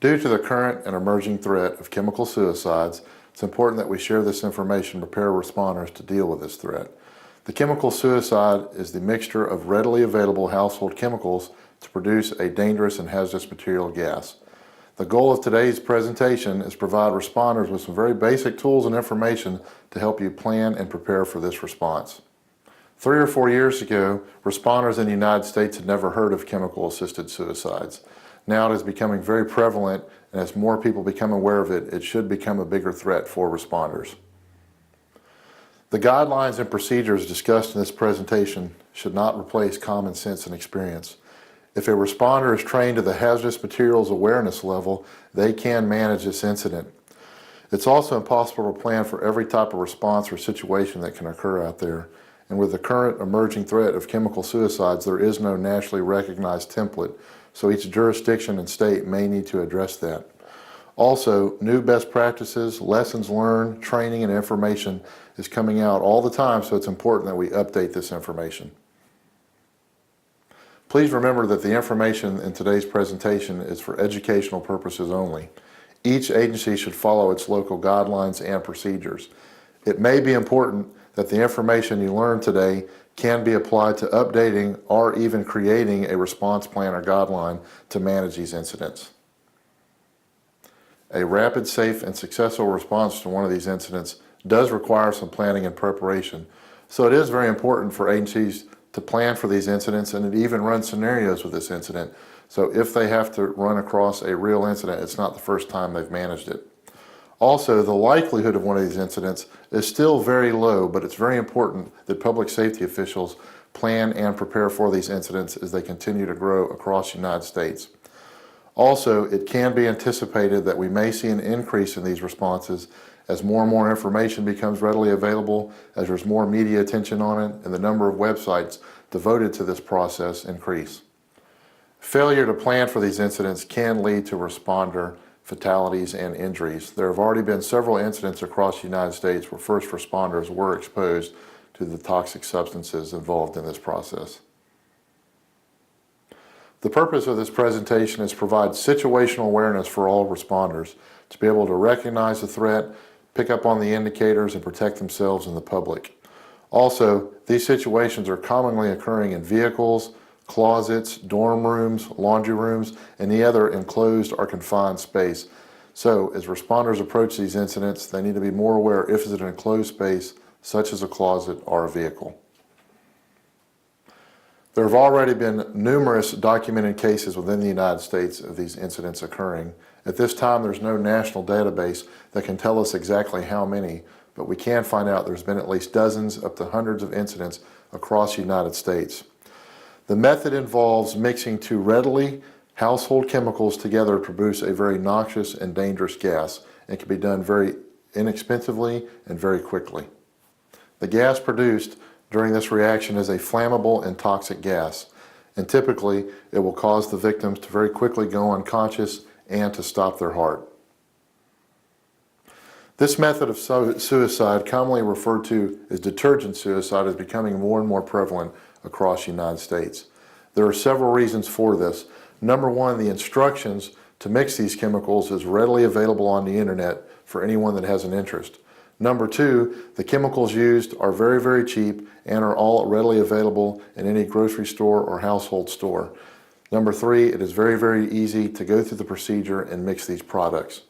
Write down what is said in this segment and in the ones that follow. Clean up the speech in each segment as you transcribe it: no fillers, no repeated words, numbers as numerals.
Due to the current and emerging threat of chemical suicides, it's important that we share this information and prepare responders to deal with this threat. The chemical suicide is the mixture of readily available household chemicals to produce a dangerous and hazardous material gas. The goal of today's presentation is to provide responders with some very basic tools and information to help you plan and prepare for this response. 3 or 4 years ago, responders in the United States had never heard of chemical-assisted suicides. Now it is becoming very prevalent, and as more people become aware of it, it should become a bigger threat for responders. The guidelines and procedures discussed in this presentation should not replace common sense and experience. If a responder is trained to the hazardous materials awareness level, they can manage this incident. It's also impossible to plan for every type of response or situation that can occur out there. And with the current emerging threat of chemical suicides, there is no nationally recognized template, so each jurisdiction and state may need to address that. Also, new best practices, lessons learned, training, and information is coming out all the time, so it's important that we update this information. Please remember that the information in today's presentation is for educational purposes only. Each agency should follow its local guidelines and procedures. It may be important that the information you learn today can be applied to updating or even creating a response plan or guideline to manage these incidents. A rapid, safe, and successful response to one of these incidents does require some planning and preparation. So it is very important for agencies to plan for these incidents and even run scenarios with this incident. So if they have to run across a real incident, it's not the first time they've managed it. Also, the likelihood of one of these incidents is still very low, but it's very important that public safety officials plan and prepare for these incidents as they continue to grow across the United States. Also, it can be anticipated that we may see an increase in these responses as more and more information becomes readily available, as there's more media attention on it, and the number of websites devoted to this process increase. Failure to plan for these incidents can lead to responder fatalities and injuries. There have already been several incidents across the United States where first responders were exposed to the toxic substances involved in this process. The purpose of this presentation is to provide situational awareness for all responders to be able to recognize the threat, pick up on the indicators, and protect themselves and the public. Also, these situations are commonly occurring in vehicles, closets, dorm rooms, laundry rooms, and any other enclosed or confined space. So, as responders approach these incidents, they need to be more aware if it's an enclosed space, such as a closet or a vehicle. There have already been numerous documented cases within the United States of these incidents occurring. At this time, there's no national database that can tell us exactly how many, but we can find out there's been at least dozens up to hundreds of incidents across the United States. The method involves mixing two readily household chemicals together to produce a very noxious and dangerous gas, and can be done very inexpensively and very quickly. The gas produced during this reaction is a flammable and toxic gas, and typically it will cause the victims to very quickly go unconscious and to stop their heart. This method of suicide, commonly referred to as detergent suicide, is becoming more and more prevalent across the United States. There are several reasons for this. Number one, the instructions to mix these chemicals is readily available on the internet for anyone that has an interest. Number two, the chemicals used are very, very cheap and are all readily available in any grocery store or household store. Number three, it is very, very easy to go through the procedure and mix these products.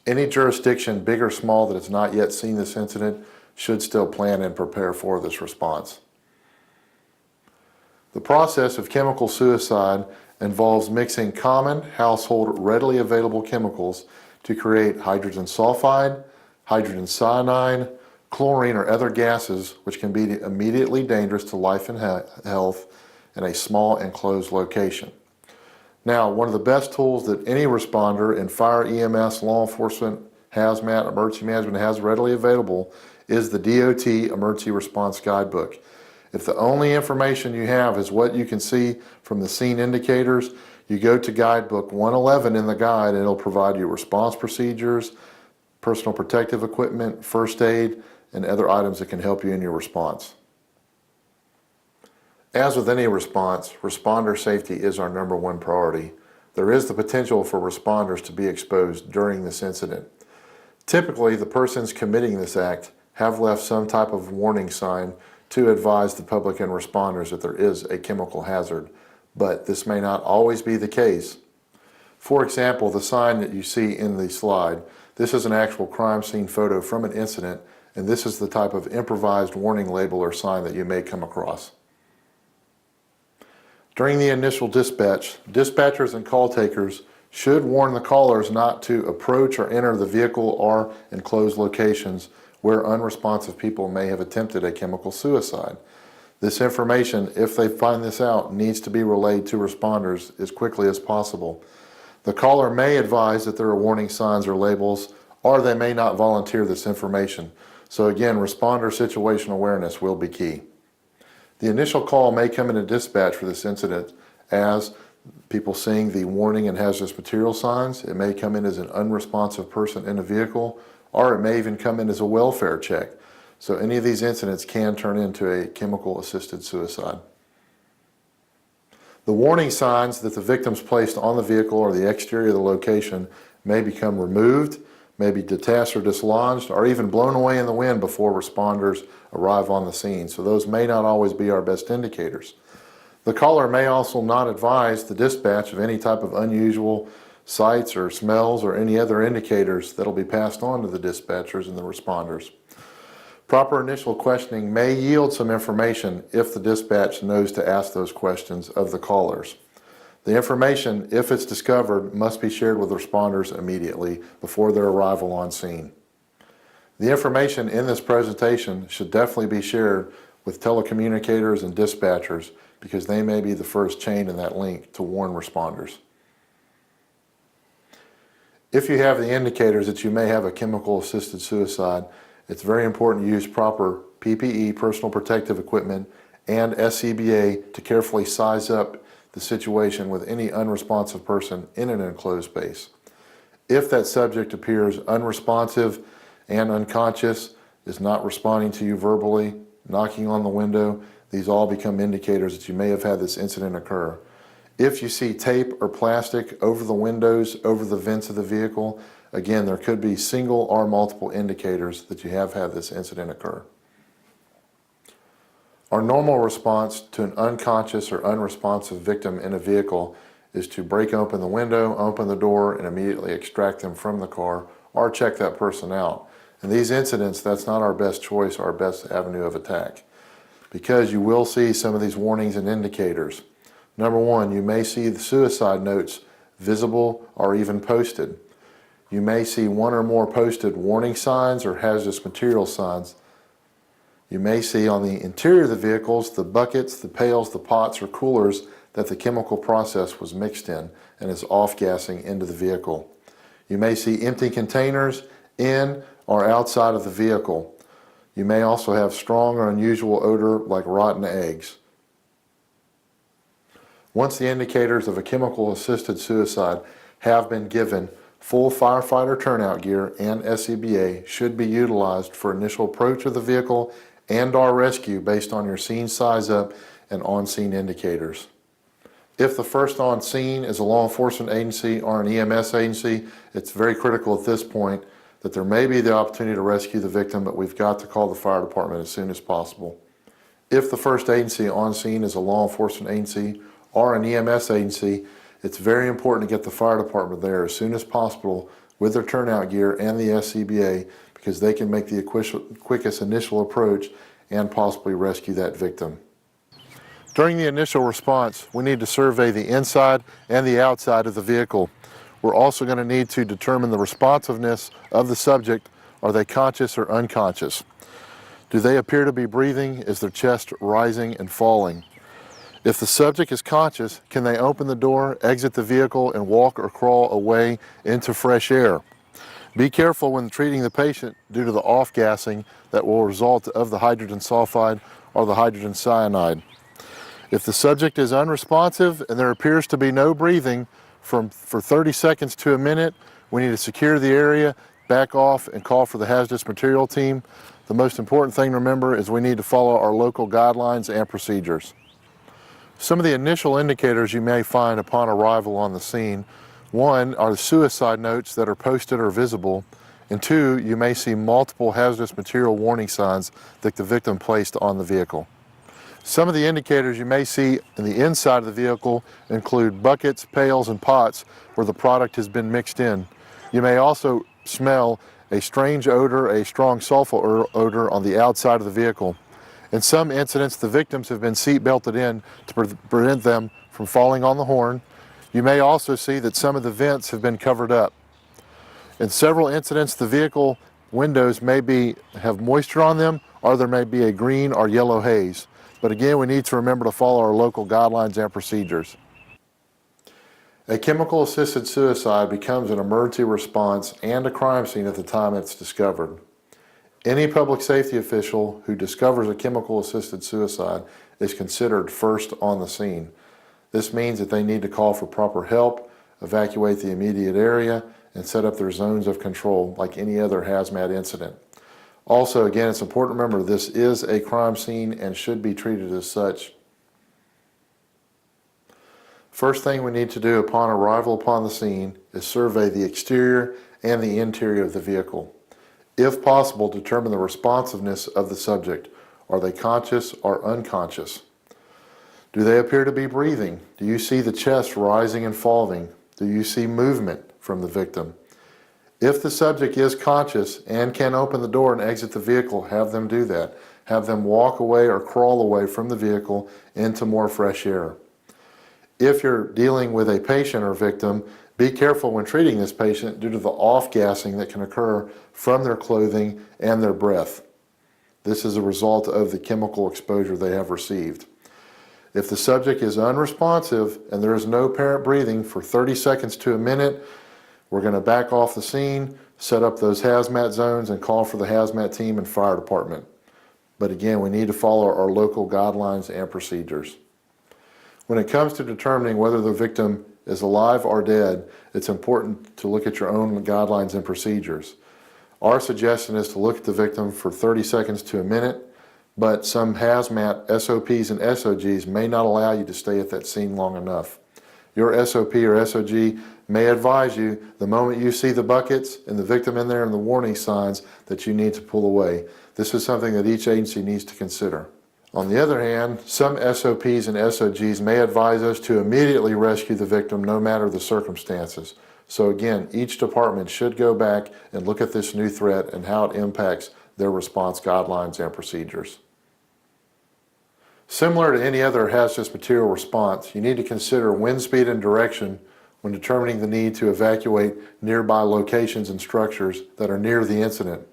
Any jurisdiction, big or small, that has not yet seen this incident should still plan and prepare for this response. The process of chemical suicide involves mixing common household readily available chemicals to create hydrogen sulfide, hydrogen cyanide, chlorine, or other gases which can be immediately dangerous to life and health in a small enclosed location. Now, one of the best tools that any responder in fire, EMS, law enforcement, hazmat, emergency management has readily available is the DOT Emergency Response Guidebook. If the only information you have is what you can see from the scene indicators, you go to Guidebook 111 in the guide, and it'll provide you response procedures, personal protective equipment, first aid, and other items that can help you in your response. As with any response, responder safety is our #1 priority. there is the potential for responders to be exposed during this incident. Typically, the persons committing this act have left some type of warning sign to advise the public and responders that there is a chemical hazard, but this may not always be the case. For example, the sign that you see in the slide, this is an actual crime scene photo from an incident, and this is the type of improvised warning label or sign that you may come across. During the initial dispatch, dispatchers and call takers should warn the callers not to approach or enter the vehicle or enclosed locations where unresponsive people may have attempted a chemical suicide. This information, if they find this out, needs to be relayed to responders as quickly as possible. The caller may advise that there are warning signs or labels, or they may not volunteer this information. So again, responder situation awareness will be key. The initial call may come into dispatch for this incident as people seeing the warning and hazardous material signs. It may come in as an unresponsive person in a vehicle, or it may even come in as a welfare check. So any of these incidents can turn into a chemical-assisted suicide. The warning signs that the victims placed on the vehicle or the exterior of the location may become removed, may be detached or dislodged, or even blown away in the wind before responders arrive on the scene. So those may not always be our best indicators. The caller may also not advise the dispatch of any type of unusual sights or smells or any other indicators that will be passed on to the dispatchers and the responders. Proper initial questioning may yield some information if the dispatch knows to ask those questions of the callers. The information, if it's discovered, must be shared with responders immediately before their arrival on scene. The information in this presentation should definitely be shared with telecommunicators and dispatchers because they may be the first chain in that link to warn responders. If you have the indicators that you may have a chemical-assisted suicide, it's very important to use proper PPE, personal protective equipment, and SCBA to carefully size up the situation with any unresponsive person in an enclosed space. If that subject appears unresponsive and unconscious, is not responding to you verbally, knocking on the window, these all become indicators that you may have had this incident occur. If you see tape or plastic over the windows, over the vents of the vehicle, again, there could be single or multiple indicators that you have had this incident occur. Our normal response to an unconscious or unresponsive victim in a vehicle is to break open the window, open the door, and immediately extract them from the car or check that person out. In these incidents, that's not our best choice, our best avenue of attack, because you will see some of these warnings and indicators. Number one, you may see the suicide notes visible or even posted. You may see one or more posted warning signs or hazardous material signs. You may see on the interior of the vehicles the buckets, the pails, the pots, or coolers that the chemical process was mixed in and is off-gassing into the vehicle. You may see empty containers in or outside of the vehicle. You may also have strong or unusual odor like rotten eggs. Once the indicators of a chemical-assisted suicide have been given, full firefighter turnout gear and SCBA should be utilized for initial approach of the vehicle and/or rescue based on your scene size up and on-scene indicators. If the first on scene is a law enforcement agency or an EMS agency, it's very critical at this point that there may be the opportunity to rescue the victim, but we've got to call the fire department as soon as possible. If the first agency on scene is a law enforcement agency or an EMS agency, it's very important to get the fire department there as soon as possible with their turnout gear and the SCBA because they can make the quickest initial approach and possibly rescue that victim. During the initial response, we need to survey the inside and the outside of the vehicle. We're also going to need to determine the responsiveness of the subject. Are they conscious or unconscious? Do they appear to be breathing? Is their chest rising and falling? If the subject is conscious, can they open the door, exit the vehicle, and walk or crawl away into fresh air? Be careful when treating the patient due to the off-gassing that will result of the hydrogen sulfide or the hydrogen cyanide. If the subject is unresponsive and there appears to be no breathing for 30 seconds to a minute, we need to secure the area, back off, and call for the hazardous material team. The most important thing to remember is we need to follow our local guidelines and procedures. Some of the initial indicators you may find upon arrival on the scene: one are the suicide notes that are posted or visible, and two, you may see multiple hazardous material warning signs that the victim placed on the vehicle. Some of the indicators you may see in the inside of the vehicle include buckets, pails, and pots where the product has been mixed in. You may also smell a strange odor, a strong sulfur odor on the outside of the vehicle. In some incidents, the victims have been seat belted in to prevent them from falling on the horn. You may also see that some of the vents have been covered up. In several incidents, the vehicle windows may have moisture on them, or there may be a green or yellow haze. But again, we need to remember to follow our local guidelines and procedures. A chemical-assisted suicide becomes an emergency response and a crime scene at the time it's discovered. Any public safety official who discovers a chemical-assisted suicide is considered first on the scene. This means that they need to call for proper help, evacuate the immediate area, and set up their zones of control like any other hazmat incident. Also, again, it's important to remember this is a crime scene and should be treated as such. First thing we need to do upon arrival upon the scene is survey the exterior and the interior of the vehicle. If possible, determine the responsiveness of the subject. Are they conscious or unconscious? Do they appear to be breathing? Do you see the chest rising and falling? Do you see movement from the victim? If the subject is conscious and can open the door and exit the vehicle, have them do that. Have them walk away or crawl away from the vehicle into more fresh air. If you're dealing with a patient or victim, be careful when treating this patient due to the off-gassing that can occur from their clothing and their breath. This is a result of the chemical exposure they have received. If the subject is unresponsive and there is no apparent breathing for 30 seconds to a minute, we're going to back off the scene, set up those hazmat zones, and call for the hazmat team and fire department. But again, we need to follow our local guidelines and procedures. When it comes to determining whether the victim is alive or dead, it's important to look at your own guidelines and procedures. Our suggestion is to look at the victim for 30 seconds to a minute, but some hazmat SOPs and SOGs may not allow you to stay at that scene long enough. Your SOP or SOG may advise you the moment you see the buckets and the victim in there and the warning signs that you need to pull away. This is something that each agency needs to consider. On the other hand, some SOPs and SOGs may advise us to immediately rescue the victim no matter the circumstances. So again, each department should go back and look at this new threat and how it impacts their response guidelines and procedures. Similar to any other hazardous material response, you need to consider wind speed and direction when determining the need to evacuate nearby locations and structures that are near the incident.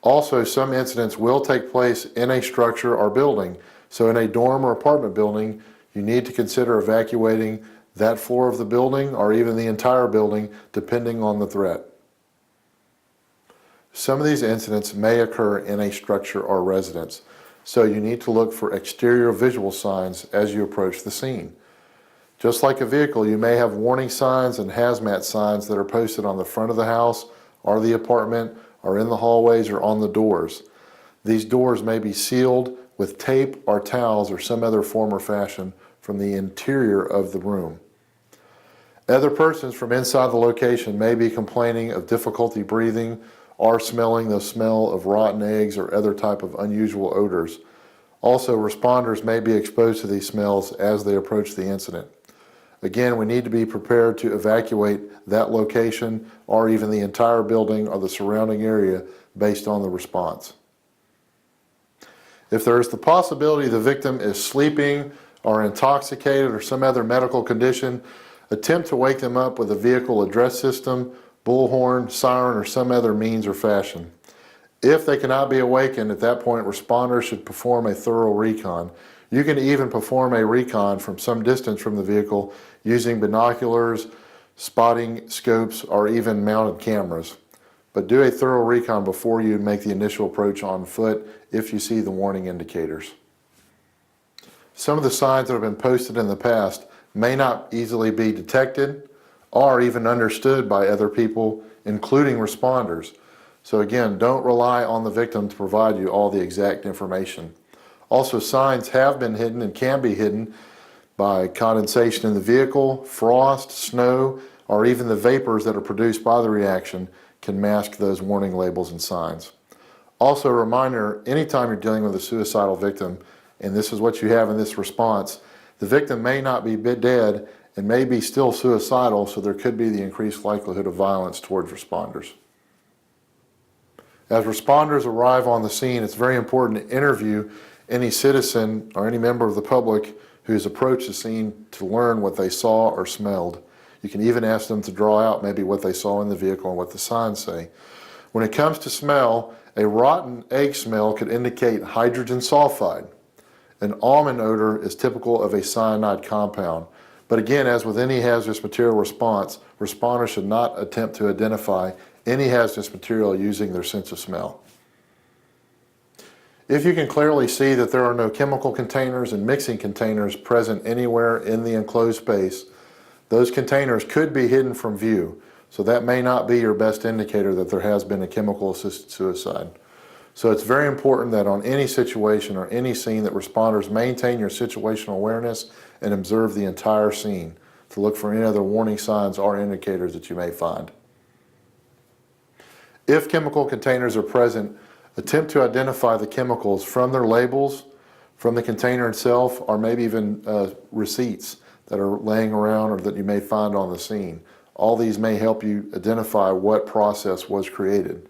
Also, some incidents will take place in a structure or building. So in a dorm or apartment building, you need to consider evacuating that floor of the building or even the entire building, depending on the threat. Some of these incidents may occur in a structure or residence. So you need to look for exterior visual signs as you approach the scene. Just like a vehicle, you may have warning signs and hazmat signs that are posted on the front of the house or the apartment or in the hallways or on the doors. These doors may be sealed with tape or towels or some other form or fashion from the interior of the room. Other persons from inside the location may be complaining of difficulty breathing or smelling the smell of rotten eggs or other type of unusual odors. Also, responders may be exposed to these smells as they approach the incident. Again, we need to be prepared to evacuate that location or even the entire building or the surrounding area based on the response. If there is the possibility the victim is sleeping or intoxicated or some other medical condition, attempt to wake them up with a vehicle address system, bullhorn, siren, or some other means or fashion. If they cannot be awakened, at that point responders should perform a thorough recon. You can even perform a recon from some distance from the vehicle using binoculars, spotting scopes, or even mounted cameras. But do a thorough recon before you make the initial approach on foot if you see the warning indicators. Some of the signs that have been posted in the past may not easily be detected or even understood by other people, including responders. So again, don't rely on the victim to provide you all the exact information. Also, signs have been hidden and can be hidden by condensation in the vehicle, frost, snow, or even the vapors that are produced by the reaction can mask those warning labels and signs. Also a reminder, anytime you're dealing with a suicidal victim, and this is what you have in this response, the victim may not be dead and may be still suicidal, so there could be the increased likelihood of violence towards responders. As responders arrive on the scene, it's very important to interview any citizen or any member of the public who's approached the scene to learn what they saw or smelled. You can even ask them to draw out maybe what they saw in the vehicle and what the signs say. When it comes to smell, a rotten egg smell could indicate hydrogen sulfide. An almond odor is typical of a cyanide compound. But again, as with any hazardous material response, responders should not attempt to identify any hazardous material using their sense of smell. If you can clearly see that there are no chemical containers and mixing containers present anywhere in the enclosed space, those containers could be hidden from view, so that may not be your best indicator that there has been a chemical-assisted suicide. So it's very important that on any situation or any scene that responders maintain your situational awareness and observe the entire scene to look for any other warning signs or indicators that you may find. If chemical containers are present, attempt to identify the chemicals from their labels, from the container itself, or maybe even receipts that are laying around or that you may find on the scene. All these may help you identify what process was created.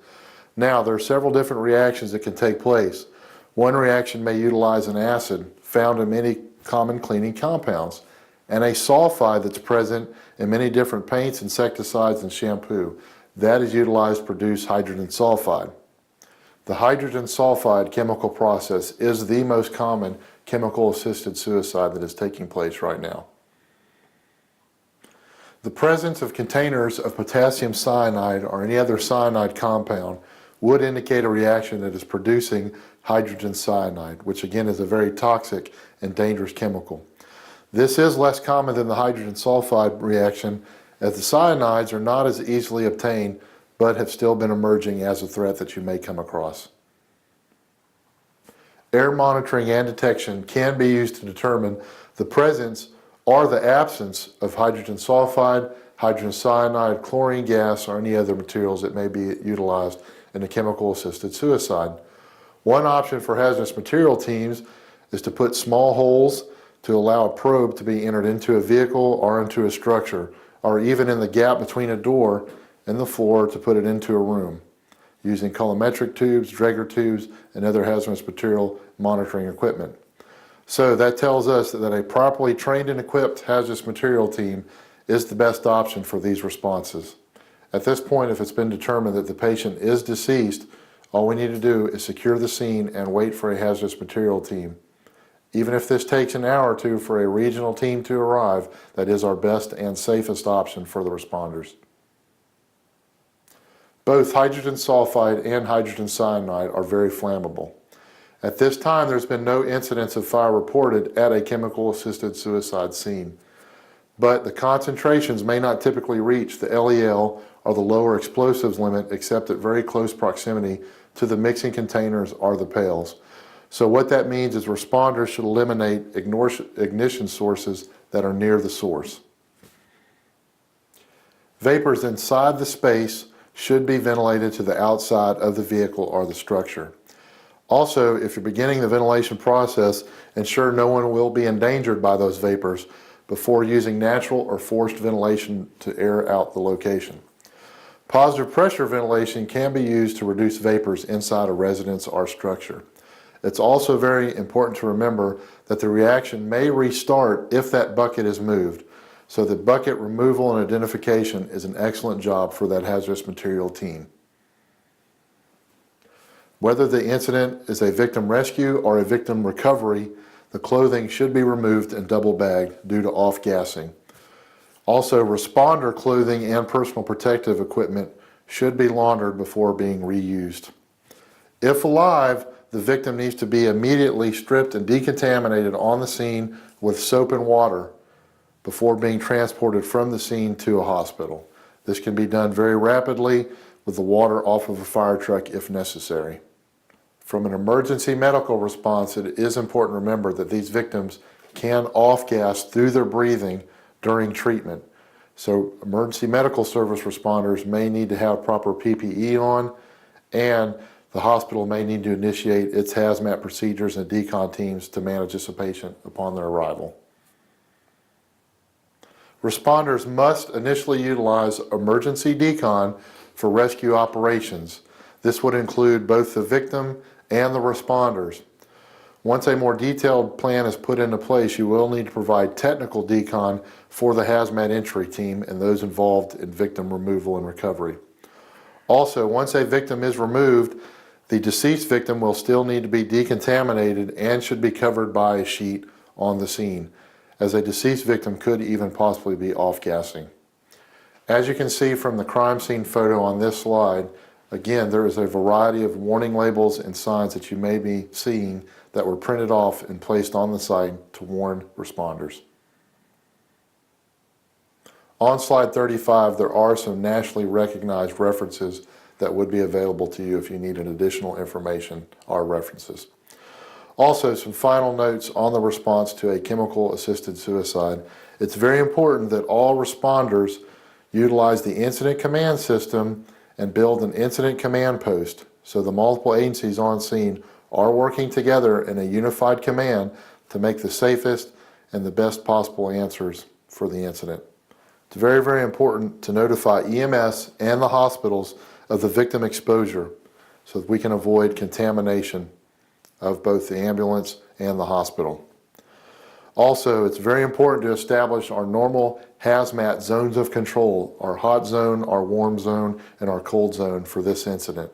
Now, there are several different reactions that can take place. One reaction may utilize an acid found in many common cleaning compounds, and a sulfide that's present in many different paints, insecticides, and shampoo. That is utilized to produce hydrogen sulfide. The hydrogen sulfide chemical process is the most common chemical-assisted suicide that is taking place right now. The presence of containers of potassium cyanide or any other cyanide compound would indicate a reaction that is producing hydrogen cyanide, which again is a very toxic and dangerous chemical. This is less common than the hydrogen sulfide reaction, as the cyanides are not as easily obtained but have still been emerging as a threat that you may come across. Air monitoring and detection can be used to determine the presence or the absence of hydrogen sulfide, hydrogen cyanide, chlorine gas, or any other materials that may be utilized in a chemical-assisted suicide. One option for hazardous material teams is to put small holes to allow a probe to be entered into a vehicle or into a structure, or even in the gap between a door and the floor to put it into a room, using colorimetric tubes, Draeger tubes, and other hazardous material monitoring equipment. So that tells us that a properly trained and equipped hazardous material team is the best option for these responses. At this point, if it's been determined that the patient is deceased, all we need to do is secure the scene and wait for a hazardous material team. Even if this takes an hour or two for a regional team to arrive, that is our best and safest option for the responders. Both hydrogen sulfide and hydrogen cyanide are very flammable. At this time, there's been no incidents of fire reported at a chemical-assisted suicide scene, but the concentrations may not typically reach the LEL or the lower explosives limit except at very close proximity to the mixing containers or the pails. So what that means is responders should eliminate ignition sources that are near the source. Vapors inside the space should be ventilated to the outside of the vehicle or the structure. Also, if you're beginning the ventilation process, ensure no one will be endangered by those vapors before using natural or forced ventilation to air out the location. Positive pressure ventilation can be used to reduce vapors inside a residence or structure. It's also very important to remember that the reaction may restart if that bucket is moved. So the bucket removal and identification is an excellent job for that hazardous material team. Whether the incident is a victim rescue or a victim recovery, the clothing should be removed and double bagged due to off-gassing. Also, responder clothing and personal protective equipment should be laundered before being reused. If alive, the victim needs to be immediately stripped and decontaminated on the scene with soap and water before being transported from the scene to a hospital. This can be done very rapidly with the water off of a fire truck if necessary. From an emergency medical response, it is important to remember that these victims can off-gas through their breathing during treatment. So emergency medical service responders may need to have proper PPE on, and the hospital may need to initiate its hazmat procedures and decon teams to manage this patient upon their arrival. Responders must initially utilize emergency decon for rescue operations. This would include both the victim and the responders. Once a more detailed plan is put into place, you will need to provide technical decon for the hazmat entry team and those involved in victim removal and recovery. Also, once a victim is removed, the deceased victim will still need to be decontaminated and should be covered by a sheet on the scene, as a deceased victim could even possibly be off-gassing. As you can see from the crime scene photo on this slide, again, there is a variety of warning labels and signs that you may be seeing that were printed off and placed on the site to warn responders. On slide 35, there are some nationally recognized references that would be available to you if you needed additional information or references. Also, some final notes on the response to a chemical-assisted suicide. It's very important that all responders utilize the incident command system and build an incident command post, so the multiple agencies on scene are working together in a unified command to make the safest and the best possible answers for the incident. It's very, very important to notify EMS and the hospitals of the victim exposure so that we can avoid contamination of both the ambulance and the hospital. Also, it's very important to establish our normal hazmat zones of control, our hot zone, our warm zone, and our cold zone for this incident.